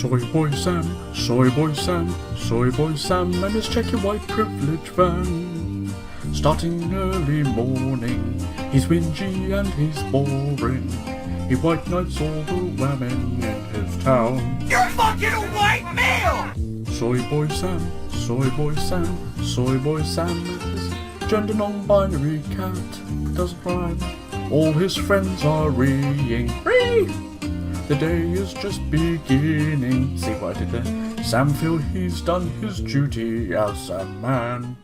Soy Boy Sam, Soy Boy Sam, Soy Boy Sam and his checky white privilege van. Starting early morning, he's whingy and he's boring. He white knights all the women in his town. You're fucking a white male! Soy Boy Sam, Soy Boy Sam, Soy Boy Sam is gender non-binary cat. Doesn't rhyme. All his friends are reeing. The day is just beginning. See what I did there? Sam feel he's done his duty as a man.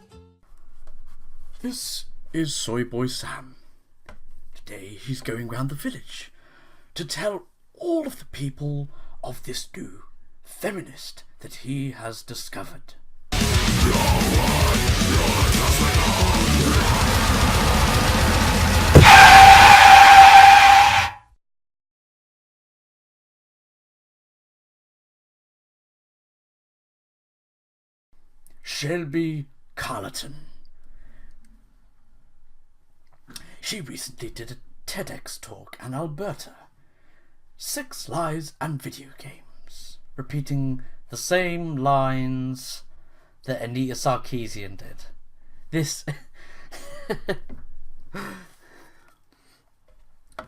This is Soy Boy Sam. Today he's going round the village to tell all of the people of this new feminist that he has discovered. Shelby Carleton. She recently did a TEDx talk in Alberta. 6 lies and video games. Repeating the same lines that Anita Sarkeesian did. This...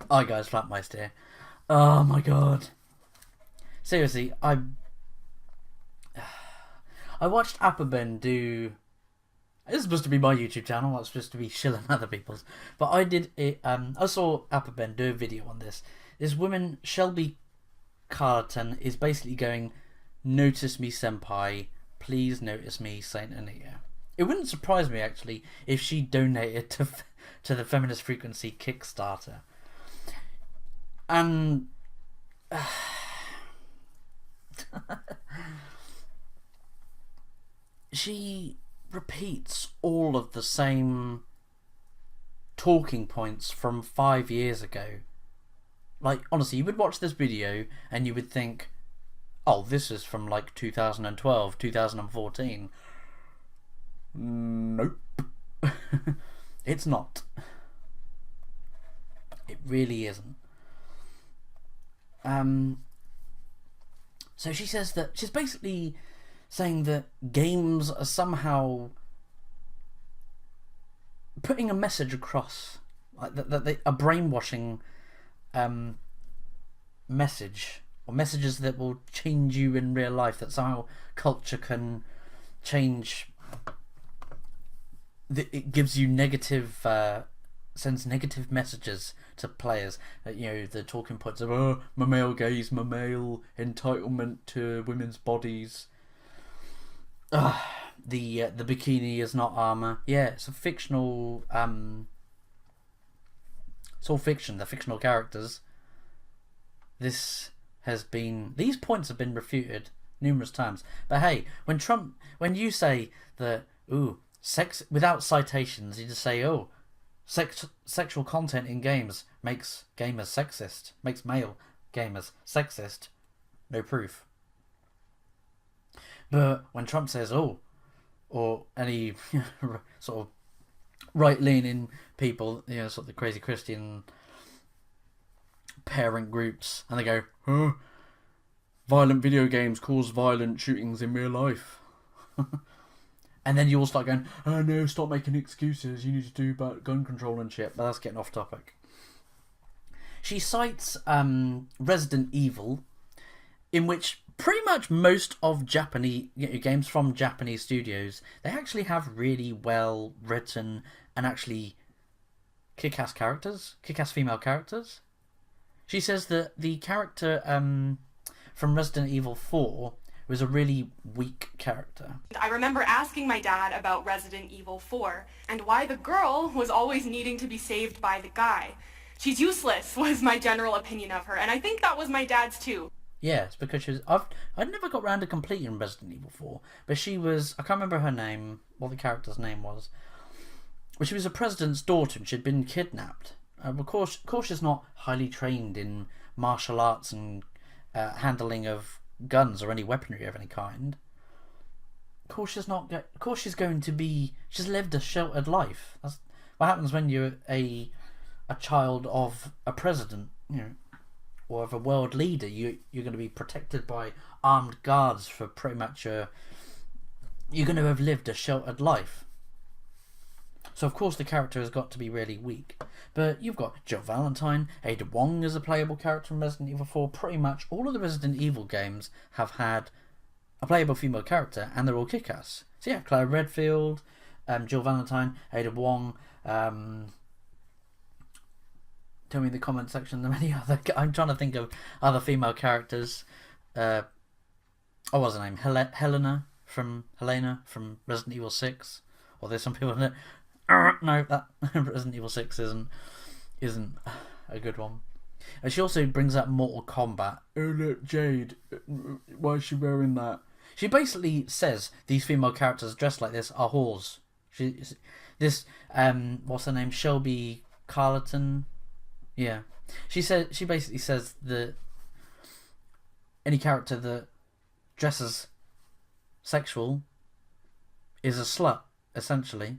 Hi guys, Flattmeister here. Oh my god. Seriously, I watched Apperben do... This is supposed to be my YouTube channel, not supposed to be shilling other people's. But I did it. I saw Apperben do a video on this. This woman, Shelby Carleton, is basically going, "Notice me, Senpai. Please notice me, Saint Anita." It wouldn't surprise me actually if she donated to the Feminist Frequency Kickstarter. And she repeats all of the same talking points from 5 years ago. Like, honestly, you would watch this video and you would think, oh, this is from like 2012, 2014. Nope. It's not. It really isn't. So she says that she's basically saying that games are somehow putting a message across, like that they are brainwashing message, or messages that will change you in real life, that somehow culture can change, it gives you negative sends negative messages to players. You know, the talking points of, oh, my male gaze, my male entitlement to women's bodies. The bikini is not armor. Yeah, it's a fictional. It's all fiction. They're fictional characters. These points have been refuted numerous times. But hey, when you say that, sex without citations, you just say, sexual content in games makes gamers sexist, makes male gamers sexist. No proof. But when Trump says, or any sort of right-leaning people, you know, sort of the crazy Christian parent groups, and they go, violent video games cause violent shootings in real life. And then you all start going, oh no, stop making excuses, you need to do about gun control and shit. But that's getting off topic. She cites Resident Evil, in which pretty much most of Japanese games from Japanese studios, they actually have really well written and actually kick-ass characters, kick-ass female characters. She says that the character from Resident Evil 4 was a really weak character. I remember asking my dad about Resident Evil 4 and why the girl was always needing to be saved by the guy. She's useless was my general opinion of her, and I think that was my dad's too. Yeah, it's because she was... I'd never got round to completing Resident Evil 4, but she was... I can't remember her name, what the character's name was. But she was a president's daughter and she'd been kidnapped. Of course she's not highly trained in martial arts and handling of guns or any weaponry of any kind. Of course she's not... Of course she's going to be... She's lived a sheltered life. That's what happens when you're a child of a president, you know. or of a world leader, you're going to be protected by armed guards for pretty much you're going to have lived a sheltered life. So of course the character has got to be really weak. But you've got Jill Valentine, Ada Wong as a playable character in Resident Evil 4. Pretty much all of the Resident Evil games have had a playable female character, and they're all kick-ass. So yeah, Claire Redfield, Jill Valentine, Ada Wong. Tell me in the comment section the many other. I'm trying to think of other female characters. What was her name? Helena from Resident Evil 6. Or there's some people that no, that Resident Evil 6 isn't a good one. And she also brings up Mortal Kombat. Oh look, Jade, why is she wearing that? She basically says these female characters dressed like this are whores. What's her name? Shelby Carleton. Yeah, she basically says that any character that dresses sexual is a slut, essentially,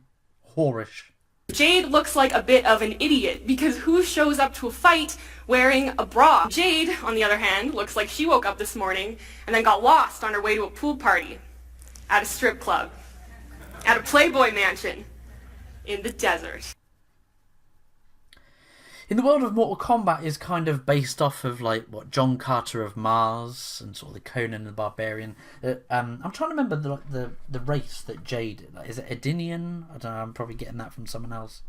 whorish. Jade looks like a bit of an idiot because who shows up to a fight wearing a bra? Jade, on the other hand, looks like she woke up this morning and then got lost on her way to a pool party, at a strip club, at a Playboy mansion, in the desert. In the world of Mortal Kombat is kind of based off of like what John Carter of Mars and sort of the Conan the Barbarian. I'm trying to remember the race that Jade is. It Edenian? I don't know. I'm probably getting that from someone else.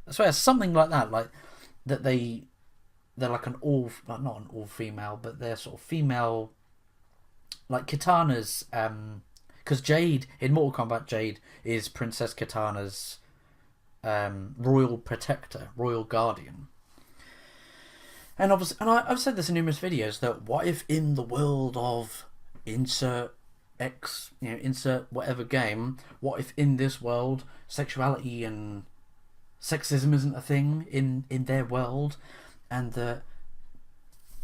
I swear something like that. Like that they're like not an all female, but they're sort of female. Like Kitana's. Because Jade in Mortal Kombat, Jade is Princess Kitana's royal protector, royal guardian. And obviously, and I've said this in numerous videos, that what if in the world of insert whatever game, what if in this world sexuality and sexism isn't a thing in their world, and that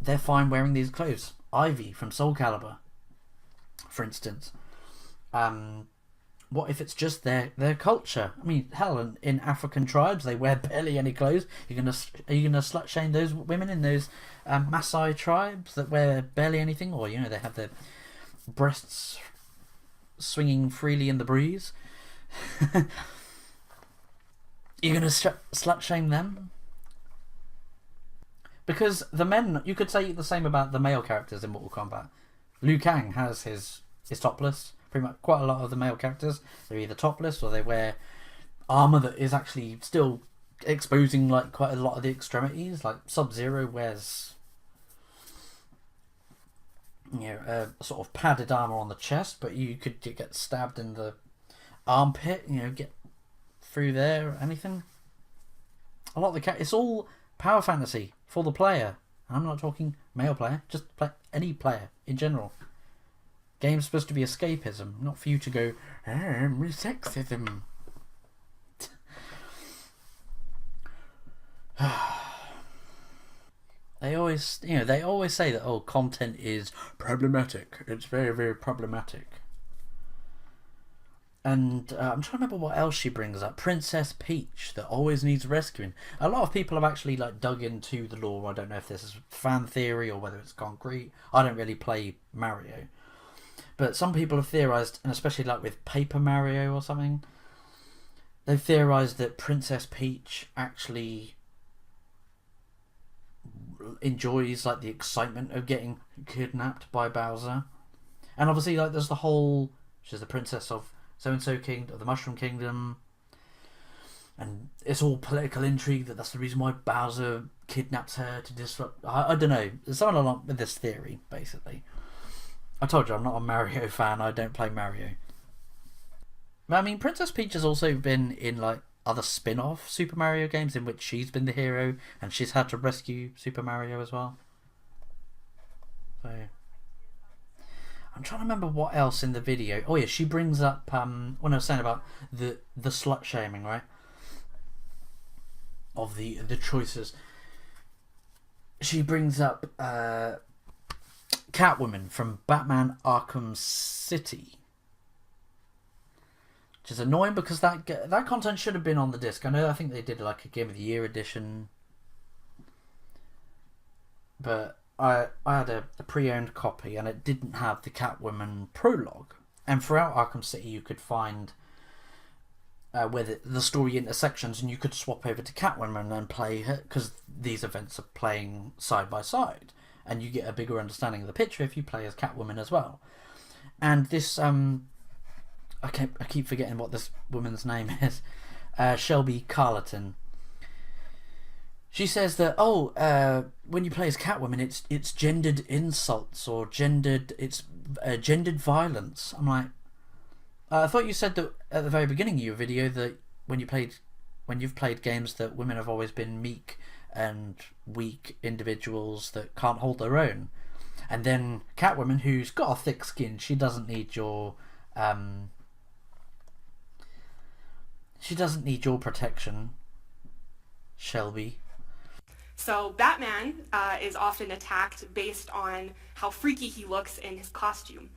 they're fine wearing these clothes. Ivy from Soul Calibur, for instance. What if it's just their culture? I mean, hell, in African tribes, they wear barely any clothes. Are you gonna slut shame those women in those Maasai tribes that wear barely anything, or they have their breasts swinging freely in the breeze? You're gonna slut shame them? Because the men, you could say the same about the male characters in Mortal Kombat. Liu Kang has his topless. Pretty much quite a lot of the male characters, they're either topless or they wear armor that is actually still exposing like quite a lot of the extremities. Like Sub-Zero wears sort of padded armor on the chest, but you could get stabbed in the armpit, get through there or anything. A lot of it's all power fantasy for the player. And I'm not talking male player, just any player in general. Game's supposed to be escapism, not for you to go, sexism. They always say that content is problematic. It's very, very problematic. And I'm trying to remember what else she brings up. Princess Peach that always needs rescuing. A lot of people have actually dug into the lore. I don't know if this is fan theory or whether it's concrete. I don't really play Mario. But some people have theorised, and especially with Paper Mario or something, they've theorised that Princess Peach actually enjoys the excitement of getting kidnapped by Bowser. And obviously there's the whole, she's the princess of so-and-so kingdom, of the Mushroom Kingdom, and it's all political intrigue that's the reason why Bowser kidnaps her to disrupt. I don't know, there's something along with this theory, basically. I told you I'm not a Mario fan. I don't play Mario. But I mean, Princess Peach has also been in other spin-off Super Mario games in which she's been the hero and she's had to rescue Super Mario as well. So I'm trying to remember what else in the video. Oh yeah, she brings up when I was saying about the slut shaming, right? Of the choices. She brings up Catwoman from Batman Arkham City, which is annoying because that content should have been on the disc. I think they did a Game of the Year edition, but I had a pre-owned copy, and it didn't have the Catwoman prologue. And throughout Arkham City, you could find where the story intersections, and you could swap over to Catwoman and play her, because these events are playing side by side, and you get a bigger understanding of the picture if you play as Catwoman as well. And this I keep forgetting what this woman's name is, Shelby Carleton. She says that when you play as Catwoman, it's gendered insults or gendered violence. I'm like, I thought you said that at the very beginning of your video that when you've played games that women have always been meek and weak individuals that can't hold their own, and then Catwoman, who's got a thick skin, she doesn't need your protection, Shelby. So Batman is often attacked based on how freaky he looks in his costume.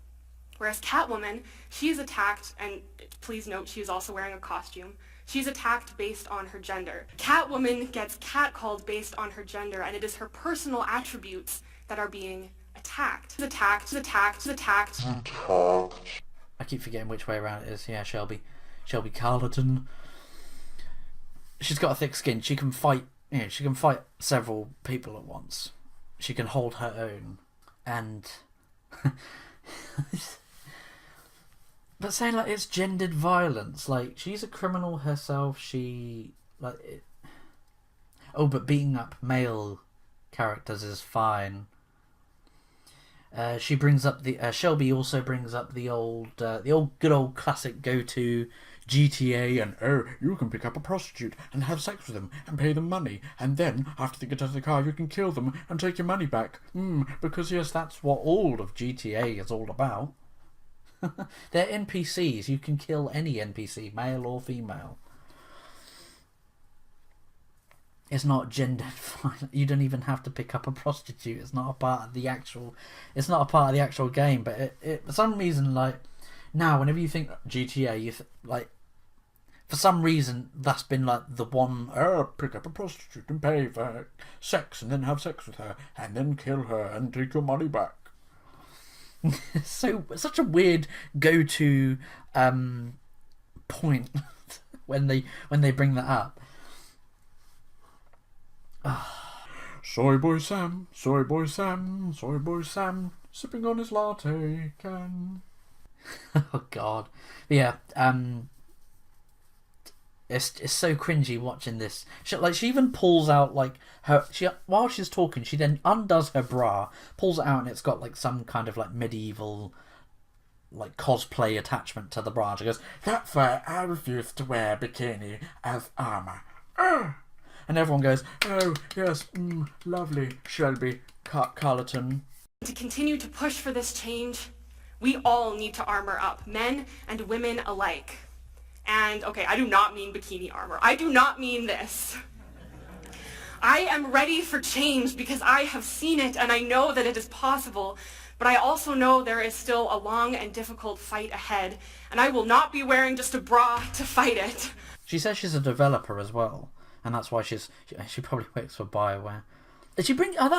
Whereas Catwoman, she is attacked, and please note she is also wearing a costume, she's attacked based on her gender. Catwoman gets catcalled based on her gender, and it is her personal attributes that are being attacked. Attacked. I keep forgetting which way around it is. Yeah, Shelby Carleton. She's got a thick skin. She can fight. She can fight several people at once. She can hold her own, and but saying like it's gendered violence, like she's a criminal herself. But beating up male characters is fine. She brings up Shelby also brings up the good old classic go-to GTA, and you can pick up a prostitute and have sex with them and pay them money, and then after they get out of the car you can kill them and take your money back. Because yes, that's what all of GTA is all about. They're NPCs. You can kill any NPC, male or female. It's not gendered violence. You don't even have to pick up a prostitute. It's not a part of the actual. It's not a part of the actual game. But it for some reason, like now, whenever you think GTA, you like for some reason that's been like the one. Pick up a prostitute and pay for sex, and then have sex with her, and then kill her and take your money back. Such a weird go-to point when they bring that up. Soy boy Sam, sipping on his latte can. Oh God, yeah. It's so cringy watching this. She even pulls out like while she's talking, she then undoes her bra, pulls it out, and it's got like some kind of like medieval like cosplay attachment to the bra. And she goes, "That's why I refuse to wear bikini as armor." And everyone goes, "Oh yes, lovely, Shelby Carleton." To continue to push for this change, we all need to armor up, men and women alike. And, okay, I do not mean bikini armor. I do not mean this. I am ready for change because I have seen it and I know that it is possible, but I also know there is still a long and difficult fight ahead, and I will not be wearing just a bra to fight it. She says she's a developer as well, and that's why she probably works for BioWare. That's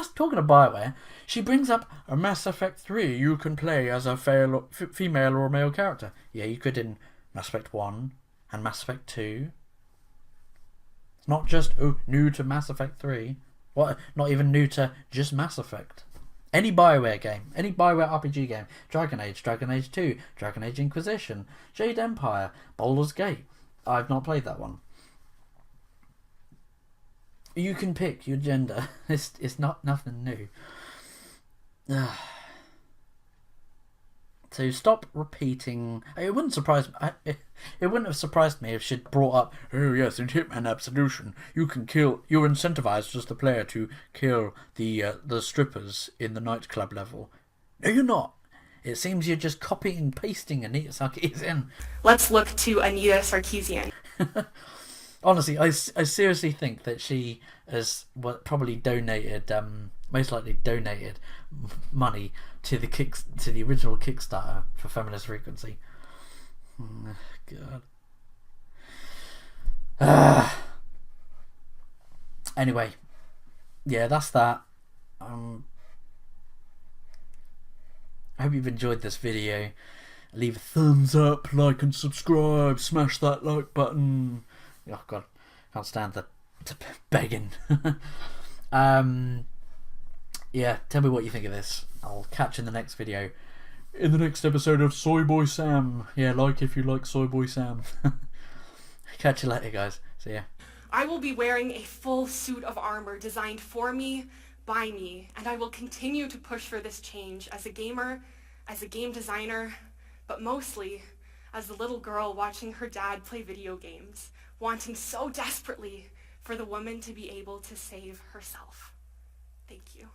talking of BioWare. She brings up a Mass Effect 3. You can play as a female or male character. Yeah, you could in Mass Effect 1 and Mass Effect 2. It's not just new to Mass Effect 3. What? Not even new to just Mass Effect. Any BioWare game, any BioWare RPG game, Dragon Age 2, Dragon Age Inquisition, Jade Empire, Baldur's Gate. I've not played that one. You can pick your gender. It's not nothing new. So stop repeating. It wouldn't surprise me. It wouldn't have surprised me if she'd brought up, "Oh yes, in Hitman Absolution, you can kill. You're incentivized as the player to kill the strippers in the nightclub level." No, you're not. It seems you're just copying and pasting Anita Sarkeesian. Let's look to Anita Sarkeesian. Honestly, I seriously think that she has probably donated, most likely donated money to the original Kickstarter for Feminist Frequency. God. Anyway, yeah, that's that. I'm I hope you've enjoyed this video. Leave a thumbs up, like and subscribe, smash that like button. Oh god, can't stand the begging. Yeah, tell me what you think of this. I'll catch you in the next video. In the next episode of Soy Boy Sam. Yeah, like if you like Soy Boy Sam. Catch you later, guys. See ya. I will be wearing a full suit of armor designed for me, by me, and I will continue to push for this change as a gamer, as a game designer, but mostly as the little girl watching her dad play video games, wanting so desperately for the woman to be able to save herself. Thank you.